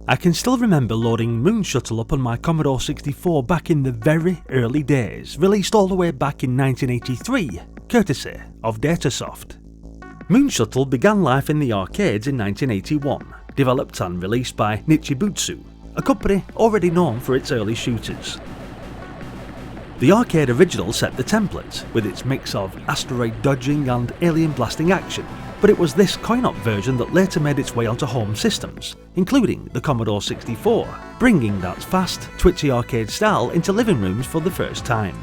I can still remember loading Moonshuttle up on my Commodore 64 back in the very early days, released all the way back in 1983, courtesy of Datasoft. Moonshuttle began life in the arcades in 1981, developed and released by Nichibutsu, a company already known for its early shooters. The arcade original set the template, with its mix of asteroid dodging and alien blasting action, but it was this coin-op version that later made its way onto home systems, including the Commodore 64, bringing that fast, twitchy arcade style into living rooms for the first time.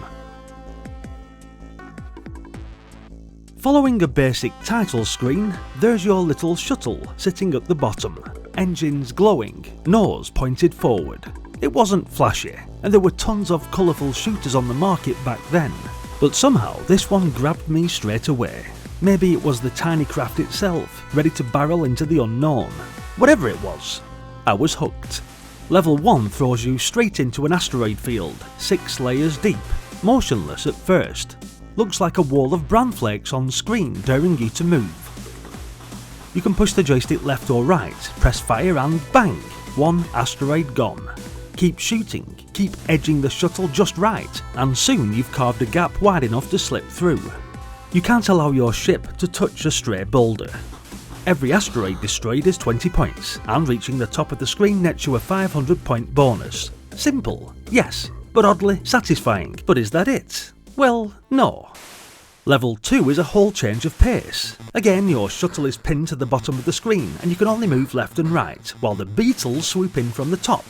Following a basic title screen, there's your little shuttle sitting at the bottom, engines glowing, nose pointed forward. It wasn't flashy, and there were tons of colourful shooters on the market back then, but somehow this one grabbed me straight away. Maybe it was the tiny craft itself, ready to barrel into the unknown. Whatever it was, I was hooked. Level 1 throws you straight into an asteroid field, 6 layers deep, motionless at first. Looks like a wall of bran flakes on screen daring you to move. You can push the joystick left or right, press fire and bang, one asteroid gone. Keep shooting, keep edging the shuttle just right, and soon you've carved a gap wide enough to slip through. You can't allow your ship to touch a stray boulder. Every asteroid destroyed is 20 points, and reaching the top of the screen nets you a 500-point bonus. Simple, yes, but oddly satisfying. But is that it? Well, no. Level 2 is a whole change of pace. Again, your shuttle is pinned to the bottom of the screen, and you can only move left and right, while the beetles swoop in from the top.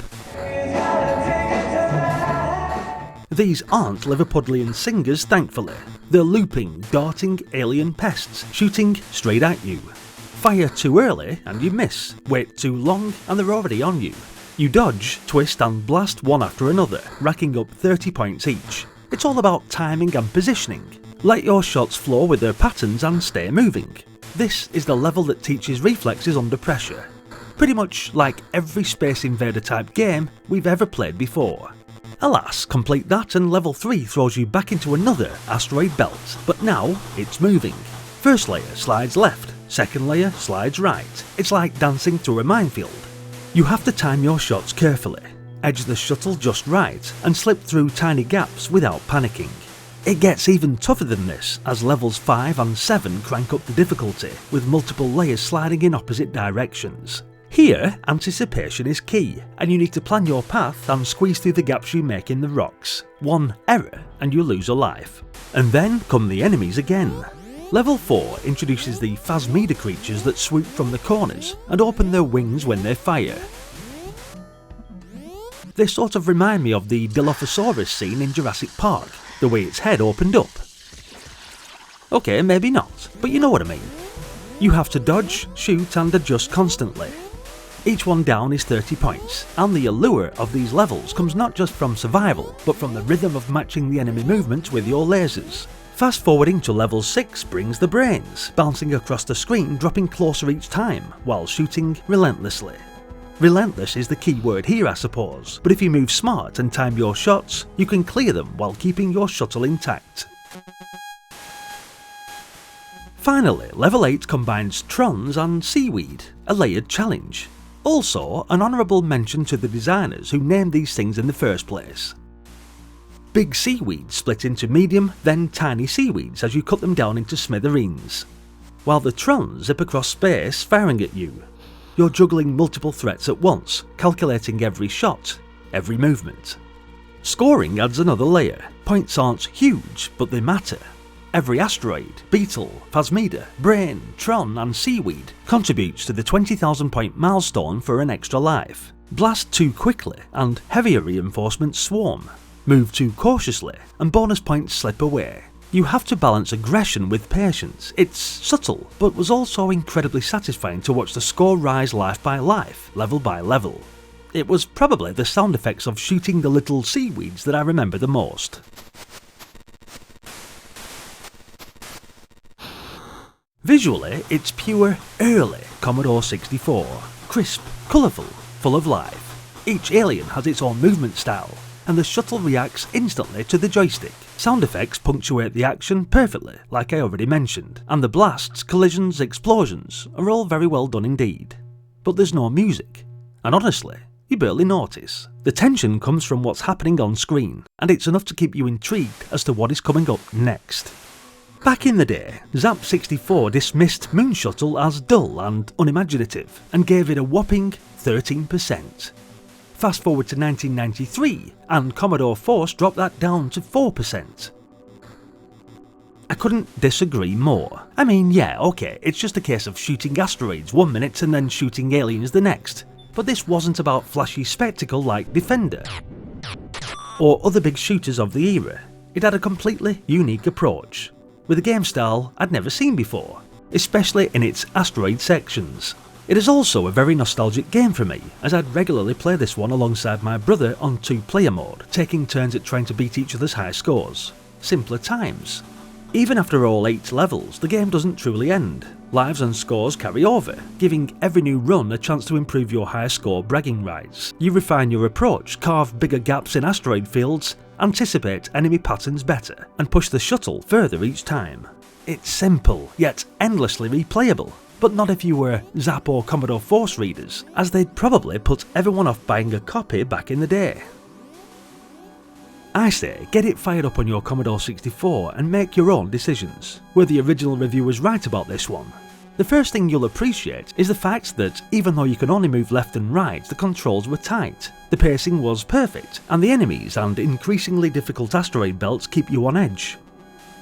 These aren't Liverpudlian singers, thankfully. They're looping, darting alien pests, shooting straight at you. Fire too early and you miss, wait too long and they're already on you. You dodge, twist and blast one after another, racking up 30 points each. It's all about timing and positioning. Let your shots flow with their patterns and stay moving. This is the level that teaches reflexes under pressure. Pretty much like every Space Invader type game we've ever played before. Alas, complete that and level 3 throws you back into another asteroid belt, but now it's moving. First layer slides left, second layer slides right. It's like dancing through a minefield. You have to time your shots carefully, edge the shuttle just right, and slip through tiny gaps without panicking. It gets even tougher than this as levels 5 and 7 crank up the difficulty, with multiple layers sliding in opposite directions. Here, anticipation is key, and you need to plan your path and squeeze through the gaps you make in the rocks. One error and you lose a life. And then come the enemies again. Level 4 introduces the phasmidæ creatures that swoop from the corners and open their wings when they fire. They sort of remind me of the Dilophosaurus scene in Jurassic Park, the way its head opened up. Okay, maybe not, but you know what I mean. You have to dodge, shoot and adjust constantly. Each one down is 30 points, and the allure of these levels comes not just from survival, but from the rhythm of matching the enemy movement with your lasers. Fast forwarding to level 6 brings the brains, bouncing across the screen, dropping closer each time, while shooting relentlessly. Relentless is the key word here, I suppose, but if you move smart and time your shots, you can clear them while keeping your shuttle intact. Finally, level 8 combines trons and seaweed, a layered challenge. Also, an honourable mention to the designers who named these things in the first place. Big seaweeds split into medium, then tiny seaweeds as you cut them down into smithereens, while the trons zip across space firing at you. You're juggling multiple threats at once, calculating every shot, every movement. Scoring adds another layer. Points aren't huge, but they matter. Every asteroid, beetle, phasmidæ, brain, tron and seaweed contributes to the 20,000 point milestone for an extra life. Blast too quickly and heavier reinforcements swarm. Move too cautiously and bonus points slip away. You have to balance aggression with patience. It's subtle, but was also incredibly satisfying to watch the score rise life by life, level by level. It was probably the sound effects of shooting the little seaweeds that I remember the most. Visually, it's pure, early Commodore 64. Crisp, colourful, full of life. Each alien has its own movement style, and the shuttle reacts instantly to the joystick. Sound effects punctuate the action perfectly, like I already mentioned, and the blasts, collisions, explosions are all very well done indeed. But there's no music. and honestly, you barely notice. The tension comes from what's happening on screen, and it's enough to keep you intrigued as to what is coming up next. Back in the day, C64 dismissed Moonshuttle as dull and unimaginative, and gave it a whopping 13%. Fast forward to 1993, and Commodore Force dropped that down to 4%. I couldn't disagree more. I mean, yeah, okay, it's just a case of shooting asteroids one minute and then shooting aliens the next. But this wasn't about flashy spectacle like Defender or other big shooters of the era. It had a completely unique approach, with a game style I'd never seen before, especially in its asteroid sections. It is also a very nostalgic game for me, as I'd regularly play this one alongside my brother on 2-player mode, taking turns at trying to beat each other's high scores. Simpler times. Even after all 8 levels, the game doesn't truly end. Lives and scores carry over, giving every new run a chance to improve your high score bragging rights. You refine your approach, carve bigger gaps in asteroid fields, anticipate enemy patterns better, and push the shuttle further each time. It's simple, yet endlessly replayable, but not if you were Zap or Commodore Force readers, as they'd probably put everyone off buying a copy back in the day. I say, get it fired up on your Commodore 64 and make your own decisions. Were the original reviewers right about this one? The first thing you'll appreciate is the fact that even though you can only move left and right, the controls were tight, the pacing was perfect, and the enemies and increasingly difficult asteroid belts keep you on edge.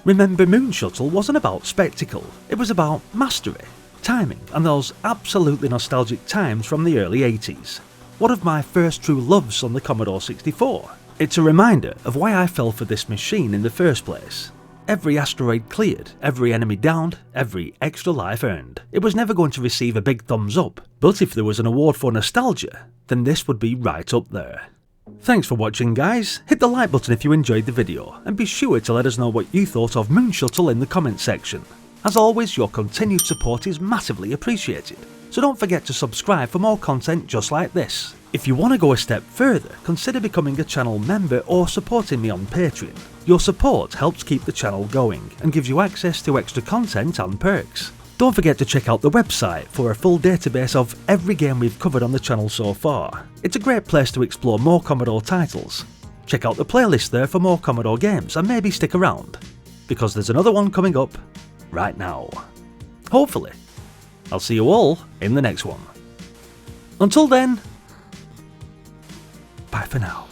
Remember, Moonshuttle wasn't about spectacle, it was about mastery, timing, and those absolutely nostalgic times from the early 80s. One of my first true loves on the Commodore 64. It's a reminder of why I fell for this machine in the first place. Every asteroid cleared, every enemy downed, every extra life earned. It was never going to receive a big thumbs up, but if there was an award for nostalgia, then this would be right up there. Thanks for watching, guys. Hit the like button if you enjoyed the video, and be sure to let us know what you thought of Moonshuttle in the comments section. As always, your continued support is massively appreciated, so don't forget to subscribe for more content just like this. If you want to go a step further, consider becoming a channel member or supporting me on Patreon. Your support helps keep the channel going and gives you access to extra content and perks. Don't forget to check out the website for a full database of every game we've covered on the channel so far. It's a great place to explore more Commodore titles. Check out the playlist there for more Commodore games and maybe stick around, because there's another one coming up right now. Hopefully. I'll see you all in the next one. Until then, bye for now.